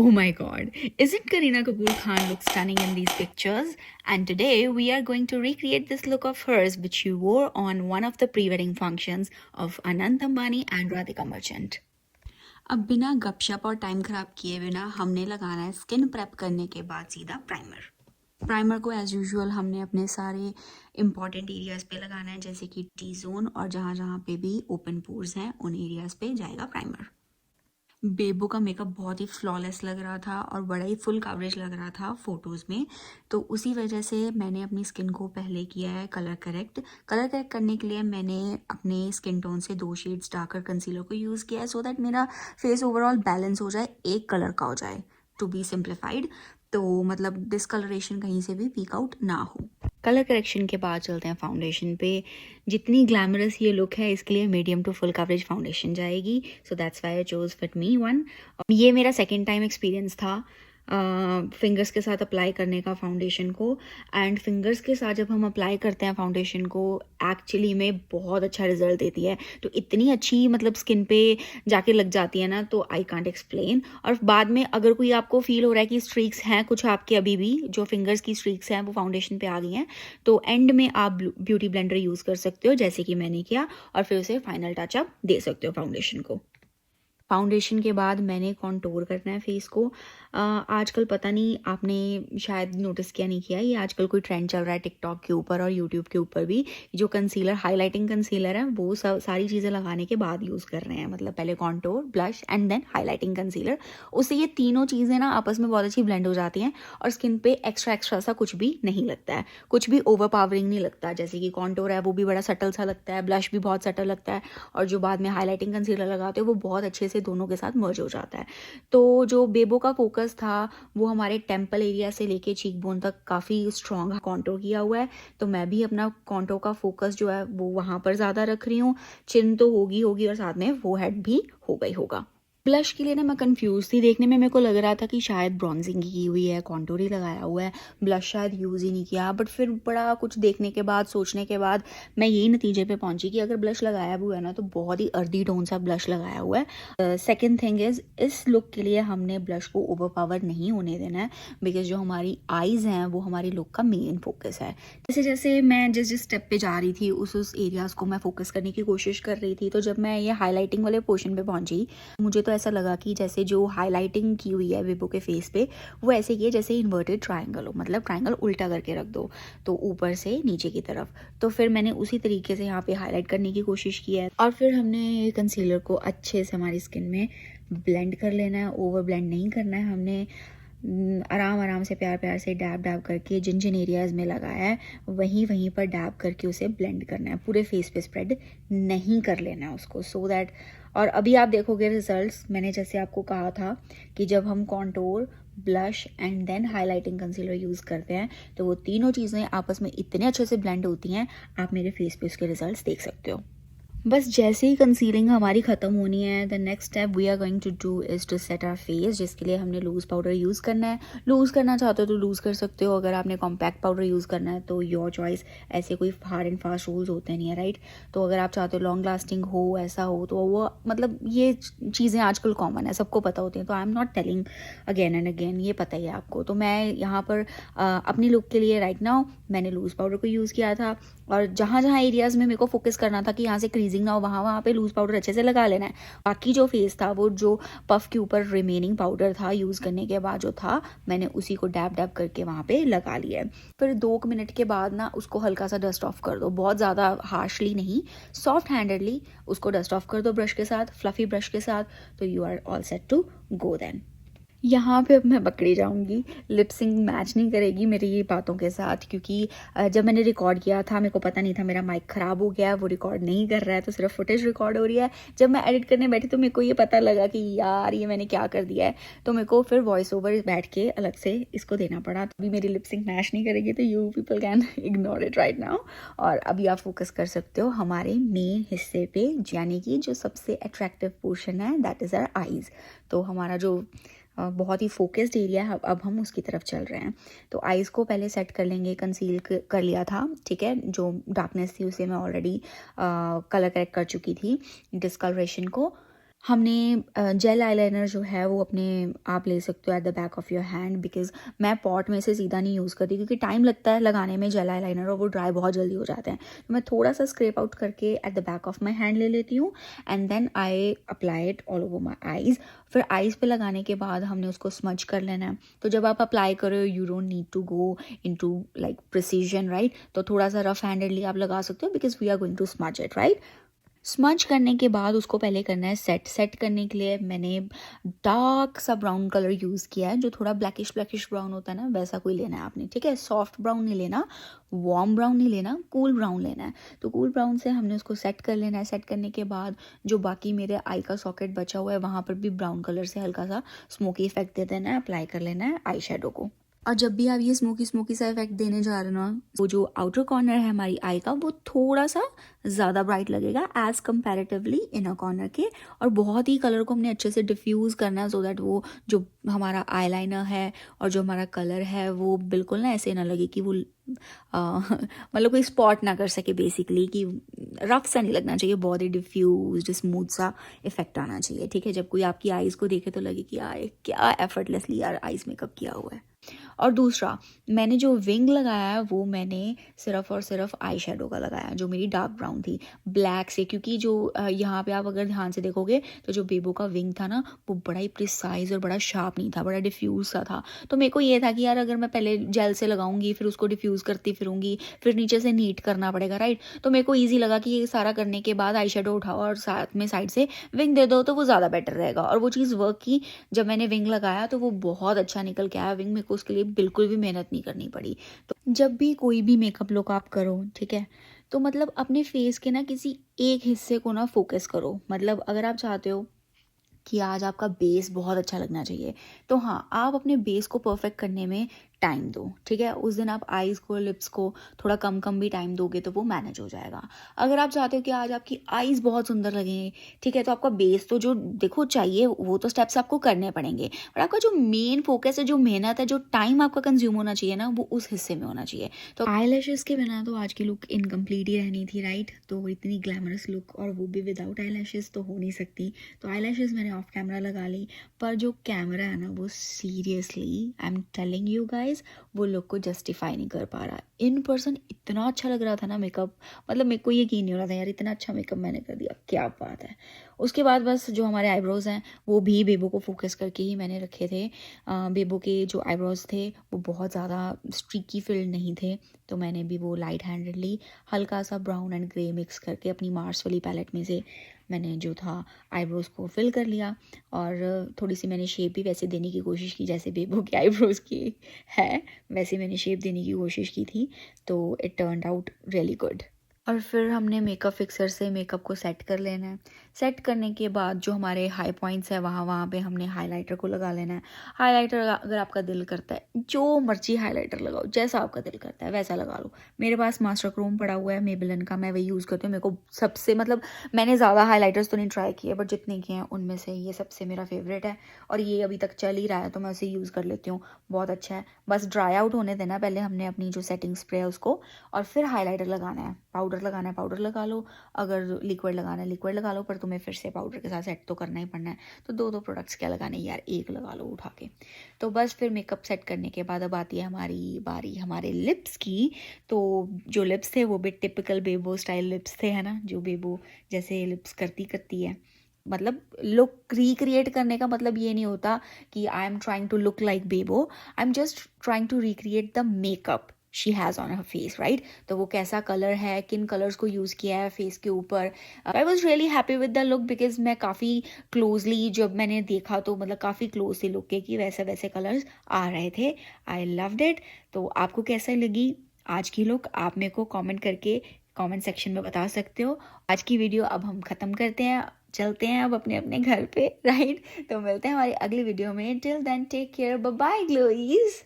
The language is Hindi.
Oh my god, isn't Kareena Kapoor Khan look stunning in these pictures? And today we are going to recreate this look of hers which she wore on one of the pre-wedding functions of Anant Ambani and Radhika Merchant. अब बिना गपशप और टाइम खराब किए बिना हमने लगाना है स्किन प्रेप करने के बाद सीधा प्राइमर को एज यूजुअल हमने अपने सारे इंपॉर्टेंट एरियाज पे लगाना है, जैसे कि टी जोन और जहाँ जहाँ पे भी ओपन पोर्स हैं उन एरियाज पे जाएगा प्राइमर। बेबो का मेकअप बहुत ही फ्लॉलेस लग रहा था और बड़ा ही फुल कवरेज लग रहा था फोटोज़ में, तो उसी वजह से मैंने अपनी स्किन को पहले किया है कलर करेक्ट करने के लिए मैंने अपने स्किन टोन से 2 शेड्स डार्कर कंसीलर को यूज़ किया है, सो दैट मेरा फेस ओवरऑल बैलेंस हो जाए, एक कलर का हो जाए, टू बी सिंप्लीफाइड। तो मतलब डिस्कलरेशन कहीं से भी पीक आउट ना हो। कलर करेक्शन के बाद चलते हैं फाउंडेशन पे। जितनी ग्लैमरस ये लुक है इसके लिए medium to full coverage foundation जाएगी, so that's why I chose Fit Me one. ये मेरा सेकेंड टाइम एक्सपीरियंस था फिंगर्स के साथ अप्लाई करने का फाउंडेशन को, एंड फिंगर्स के साथ जब हम अप्लाई करते हैं फाउंडेशन को एक्चुअली में बहुत अच्छा रिजल्ट देती है, तो इतनी अच्छी मतलब स्किन पे जाके लग जाती है ना, तो आई कांट एक्सप्लेन। और बाद में अगर कोई आपको फील हो रहा है कि स्ट्रीक्स हैं कुछ आपके अभी भी जो फिंगर्स की स्ट्रीक्स हैं वो फाउंडेशन पे आ गई हैं, तो एंड में आप ब्यूटी ब्लेंडर यूज़ कर सकते हो जैसे कि मैंने किया, और फिर उसे फाइनल टचअप दे सकते हो फाउंडेशन को। फाउंडेशन के बाद मैंने कॉन्टोर करना है फेस को। आजकल पता नहीं आपने शायद नोटिस किया नहीं किया, ये आजकल कोई ट्रेंड चल रहा है टिकटॉक के ऊपर और यूट्यूब के ऊपर भी, जो कंसीलर हाइलाइटिंग कंसीलर है वो सब सारी चीज़ें लगाने के बाद यूज़ कर रहे हैं, मतलब पहले contour, blush and then highlighting concealer. उससे ये तीनों चीज़ें ना आपस में बहुत अच्छी ब्लेंड हो जाती हैं और स्किन पे एक्स्ट्रा सा कुछ भी नहीं लगता है, कुछ भी ओवर पावरिंग नहीं लगता। जैसे कि कॉन्टोर है वो भी बड़ा सटल सा लगता है, ब्लश भी बहुत सटल लगता है, और जो बाद में हाईलाइटिंग कंसीलर लगाते हो वो बहुत अच्छे से दोनों के साथ मर्ज हो जाता है। तो जो बेबो का फोकस था वो हमारे टेम्पल एरिया से लेके चीक बोन तक काफ़ी स्ट्रॉन्ग कॉन्टोर किया हुआ है, तो मैं भी अपना कॉन्टोर का फोकस जो है वो वहाँ पर ज़्यादा रख रही हूँ। चिन तो होगी और साथ में फोरहेड भी होगा। ब्लश के लिए ना मैं कंफ्यूज थी, देखने में मेरे को लग रहा था कि शायद ब्रॉन्जिंग की हुई है, कॉन्टूर ही लगाया हुआ है, ब्लश शायद यूज़ ही नहीं किया, बट फिर बड़ा कुछ देखने के बाद सोचने के बाद मैं यही नतीजे पे पहुंची कि अगर ब्लश लगाया हुआ है ना तो बहुत ही अर्दी टोन सा ब्लश लगाया हुआ है। सेकेंड थिंग इज़ इस लुक के लिए हमने ब्लश को ओवर पावर नहीं होने देना है, बिकॉज जो हमारी आईज़ हैं वो हमारी लुक का मेन फोकस है। जैसे जैसे मैं जिस स्टेप पे जा रही थी उस एरियाज़ को मैं फोकस करने की कोशिश कर रही थी, तो जब मैं ये हाईलाइटिंग वाले पोर्शन पे पहुंची मुझे तो ऐसा लगा कि जैसे जो हाईलाइटिंग की हुई है बेबो के फेस पे वो ऐसे की है जैसे इन्वर्टेड ट्रायंगल हो, मतलब ट्रायंगल उल्टा करके रख दो तो ऊपर से नीचे की तरफ। तो फिर मैंने उसी तरीके से यहाँ पे हाईलाइट करने की कोशिश की है, और फिर हमने कंसीलर को अच्छे से हमारी स्किन में ब्लेंड कर लेना है, ओवर ब्लेंड नहीं करना है। हमने आराम से प्यार से डैब करके जिन जिन एरियाज़ में लगाया है वहीं पर डैब करके उसे ब्लेंड करना है, पूरे फेस पे स्प्रेड नहीं कर लेना है उसको, सो दैट। और अभी आप देखोगे रिजल्ट्स, मैंने जैसे आपको कहा था कि जब हम contour, blush and then highlighting concealer use करते हैं तो वो तीनों चीज़ें आपस में इतने अच्छे से ब्लेंड होती हैं, आप मेरे फेस पे उसके रिजल्ट्स देख सकते हो। बस जैसे ही कंसीलिंग हमारी ख़त्म होनी है, the next step we are going to do is to set our face, जिसके लिए हमने लूज़ पाउडर यूज़ करना है। लूज़ करना चाहते हो तो लूज़ कर सकते हो, अगर आपने कॉम्पैक्ट पाउडर यूज़ करना है तो योर चॉइस, ऐसे कोई हार्ड एंड फास्ट रूल्स होते नहीं है, राइट। तो अगर आप चाहते हो लॉन्ग लास्टिंग हो, ऐसा हो, तो वो मतलब ये चीज़ें आजकल कॉमन है, सबको पता होती हैं, तो I am not telling again and again, ये पता ही है आपको। तो मैं यहाँ पर अपनी लुक के लिए राइट नाउ मैंने लूज़ पाउडर को यूज़ किया था, और जहाँ जहाँ एरियाज़ में मेरे को फोकस करना था कि यहाँ से क्रीजिंग ना हो वहाँ पे लूज़ पाउडर अच्छे से लगा लेना है। बाकी जो फेस था वो जो पफ के ऊपर रिमेनिंग पाउडर था यूज़ करने के बाद जो था, मैंने उसी को डैब करके वहाँ पे लगा लिया है। फिर 2 मिनट के बाद ना उसको हल्का सा डस्ट ऑफ कर दो, बहुत ज़्यादा हार्शली नहीं, सॉफ्ट हैंडेडली उसको डस्ट ऑफ कर दो ब्रश के साथ, फ्लफी ब्रश के साथ, तो you are all set to go then. यहाँ पे अब मैं पकड़ी जाऊँगी, लिप सिंक मैच नहीं करेगी मेरी ये बातों के साथ, क्योंकि जब मैंने रिकॉर्ड किया था मेरे को पता नहीं था मेरा माइक ख़राब हो गया, वो रिकॉर्ड नहीं कर रहा है, तो सिर्फ फुटेज रिकॉर्ड हो रही है। जब मैं एडिट करने बैठी तो मेरे को ये पता लगा कि यार ये मैंने क्या कर दिया है, तो मेरे को फिर वॉइस ओवर बैठ के अलग से इसको देना पड़ा। तो अभी मेरी लिप सिंक मैच नहीं करेगी, तो you people can ignore it right now. और अभी आप फोकस कर सकते हो हमारे मेन हिस्से पे, यानी कि जो सबसे अट्रैक्टिव पोर्शन है, दैट इज़ आवर आईज़। तो हमारा जो बहुत ही फोकस्ड एरिया है, अब हम उसकी तरफ चल रहे हैं। तो आईज़ को पहले सेट कर लेंगे, कंसील कर लिया था, ठीक है, जो डार्कनेस थी उसे मैं ऑलरेडी कलर करेक्ट कर चुकी थी डिस्कलरेशन को। हमने जेल आईलाइनर जो है वो अपने आप ले सकते हो eight the back of your hand, because मैं पॉट में से सीधा नहीं यूज़ करती क्योंकि टाइम लगता है लगाने में जेल आईलाइनर और वो ड्राई बहुत जल्दी हो जाते हैं। तो मैं थोड़ा सा स्क्रैप आउट करके at the back of my hand ले लेती हूँ and then I apply it all over my eyes. फिर आईज़ पे लगाने के बाद हमने उसको स्मच कर लेना है। तो जब आप अप्लाई करो you don't need to go in to like precision, right. तो थोड़ा सा रफ हैंडेडली आप लगा सकते हो because we are going to smudge it, right. Smudge करने के बाद उसको पहले करना है सेट करने के लिए मैंने डार्क सा ब्राउन कलर यूज़ किया है, जो थोड़ा ब्लैकिश ब्राउन होता है ना, वैसा कोई लेना है आपने, ठीक है। सॉफ्ट ब्राउन नहीं लेना, वार्म ब्राउन नहीं लेना, कूल ब्राउन लेना है। तो कूल ब्राउन से हमने उसको सेट कर लेना है। सेट करने के बाद जो बाकी मेरे आई का सॉकेट बचा हुआ है वहाँ पर भी ब्राउन कलर से हल्का सा स्मोकी इफेक्ट दे देना है, अप्लाई कर लेना है आई शेडो को। और जब भी आप ये स्मोकी सा इफेक्ट देने जा रहे हो ना, वो जो आउटर कॉर्नर है हमारी आई का वो थोड़ा सा ज़्यादा ब्राइट लगेगा एज कंपैरेटिवली इनर कॉर्नर के। और बहुत ही कलर को हमने अच्छे से डिफ्यूज़ करना है सो दैट वो जो हमारा आईलाइनर है और जो हमारा कलर है वो बिल्कुल ना ऐसे ना लगे कि वो मतलब कोई स्पॉट ना कर सके, बेसिकली कि रफ सा नहीं लगना चाहिए, बहुत ही डिफ्यूज स्मूथ सा इफेक्ट आना चाहिए, ठीक है। जब कोई आपकी आईज़ को देखे तो लगे कि यार क्या एफर्टलेसली यार आईज़ मेकअप किया हुआ है। और दूसरा, मैंने जो विंग लगाया है वो मैंने सिर्फ और सिर्फ आई शेडो का लगाया जो मेरी डार्क ब्राउन थी ब्लैक से, क्योंकि जो यहाँ पे आप अगर ध्यान से देखोगे तो जो बेबो का विंग था ना वो बड़ा ही प्रिसाइज और बड़ा शार्प नहीं था, बड़ा डिफ्यूज सा था। तो मेरे को ये था कि यार अगर मैं पहले जेल से लगाऊंगी फिर उसको डिफ्यूज करती फिरूंगी फिर नीचे से नीट करना पड़ेगा, राइट। तो मेरे को ईजी लगा कि ये सारा करने के बाद आई शेडो उठाओ और साथ में साइड से विंग दे दो तो वो ज़्यादा बेटर रहेगा। और वो चीज़ वर्क की। जब मैंने विंग लगाया तो वो बहुत अच्छा निकल के आया विंग, मेरे को उसके लिए बिल्कुल भी मेहनत नहीं करनी पड़ी। तो जब भी कोई भी मेकअप लुक आप करो, ठीक है, तो मतलब अपने फेस के ना किसी एक हिस्से को ना फोकस करो। मतलब अगर आप चाहते हो कि आज आपका बेस बहुत अच्छा लगना चाहिए तो हाँ, आप अपने बेस को परफेक्ट करने में टाइम दो, ठीक है। उस दिन आप आईज को लिप्स को थोड़ा कम भी टाइम दोगे तो वो मैनेज हो जाएगा। अगर आप चाहते हो कि आज आपकी आईज बहुत सुंदर लगें, ठीक है, तो आपका बेस तो जो देखो चाहिए वो तो स्टेप्स आपको करने पड़ेंगे, और आपका जो मेन फोकस है, जो मेहनत है, जो टाइम आपका कंज्यूम होना चाहिए ना, वो उस हिस्से में होना चाहिए। तो आई लैशेस के बिना तो आज की लुक इनकम्प्लीट ही रहनी थी, राइट। तो इतनी ग्लैमरस लुक और वो भी विदाउट आई लैशेस तो हो नहीं सकती। तो आई लैशेस मैंने ऑफ कैमरा लगा ली, पर जो कैमरा है ना वो seriously I am telling you guys वो लुक को जस्टिफाई नहीं कर पा रहा। इन पर्सन इतना अच्छा लग रहा था ना मेकअप, मतलब मेरे को यकीन नहीं हो रहा था यार इतना अच्छा मेकअप मैंने कर दिया, क्या बात है। उसके बाद बस जो हमारे आईब्रोज हैं वो भी बेबो को फोकस करके ही मैंने रखे थे। बेबो के जो आईब्रोज थे वो बहुत ज़्यादा स्ट्रीकी फिल्ड नहीं थे, तो मैंने भी वो लाइट हैंडेडली हल्का सा ब्राउन एंड ग्रे मिक्स करके अपनी मार्स वाली पैलेट में से मैंने जो था आईब्रोज को फिल कर लिया। और थोड़ी सी मैंने शेप भी वैसे देने की कोशिश की जैसे बेबो की आईब्रोज की है, वैसे मैंने शेप देने की कोशिश की थी। तो it turned out really good. और फिर हमने मेकअप फिक्सर से मेकअप को सेट कर लेना है। सेट करने के बाद जो हमारे हाई पॉइंट्स है वहाँ पे हमने हाइलाइटर को लगा लेना है। हाइलाइटर अगर आपका दिल करता है जो मर्जी हाइलाइटर लगाओ, जैसा आपका दिल करता है वैसा लगा लो। मेरे पास मास्टर क्रोम पड़ा हुआ है मेबेलिन का, मैं वही यूज़ करती हूँ। मेरे को सबसे मतलब मैंने ज़्यादा हाइलाइटर्स तो नहीं ट्राई किए बट जितने किए हैं उनमें से ये सबसे मेरा फेवरेट है और ये अभी तक चल ही रहा है तो मैं उसे यूज़ कर लेती हूँ, बहुत अच्छा है। बस ड्राई आउट होने देना पहले हमने अपनी जो सेटिंग स्प्रे है उसको, और फिर हाइलाइटर लगाना है। पाउडर लगाना है पाउडर लगा लो, अगर लिक्विड लगाना है लिक्विड लगा लो, पर तुम्हें फिर से पाउडर के साथ सेट तो करना ही पड़ना है। तो दो प्रोडक्ट्स क्या लगाने यार, एक लगा लो उठा के। तो बस फिर मेकअप सेट करने के बाद अब आती है हमारी बारी हमारे लिप्स की। तो जो लिप्स थे वो भी टिपिकल बेबो स्टाइल लिप्स थे, है ना, जो बेबो जैसे लिप्स करती है। मतलब लुक रिक्रिएट करने का मतलब ये नहीं होता कि I am trying to look like Bebo, I am just trying to recreate the makeup she has on her face, right. तो वो कैसा कलर है, किन कलर्स को यूज़ किया है फेस के ऊपर। I was really happy with the look because मैं काफ़ी क्लोजली जब मैंने देखा तो मतलब काफ़ी क्लोजली लुक के कि वैसे वैसे कलर्स आ रहे थे। I loved it. तो आपको कैसा लगी आज की लुक, आप मेरे को कॉमेंट करके कमेंट सेक्शन में बता सकते हो। आज की वीडियो अब हम ख़त्म करते हैं, चलते हैं अब अपने अपने घर पे, राइट। तो मिलते हैं हमारी अगली वीडियो में। Till then take care, bye bye ग्लोईज।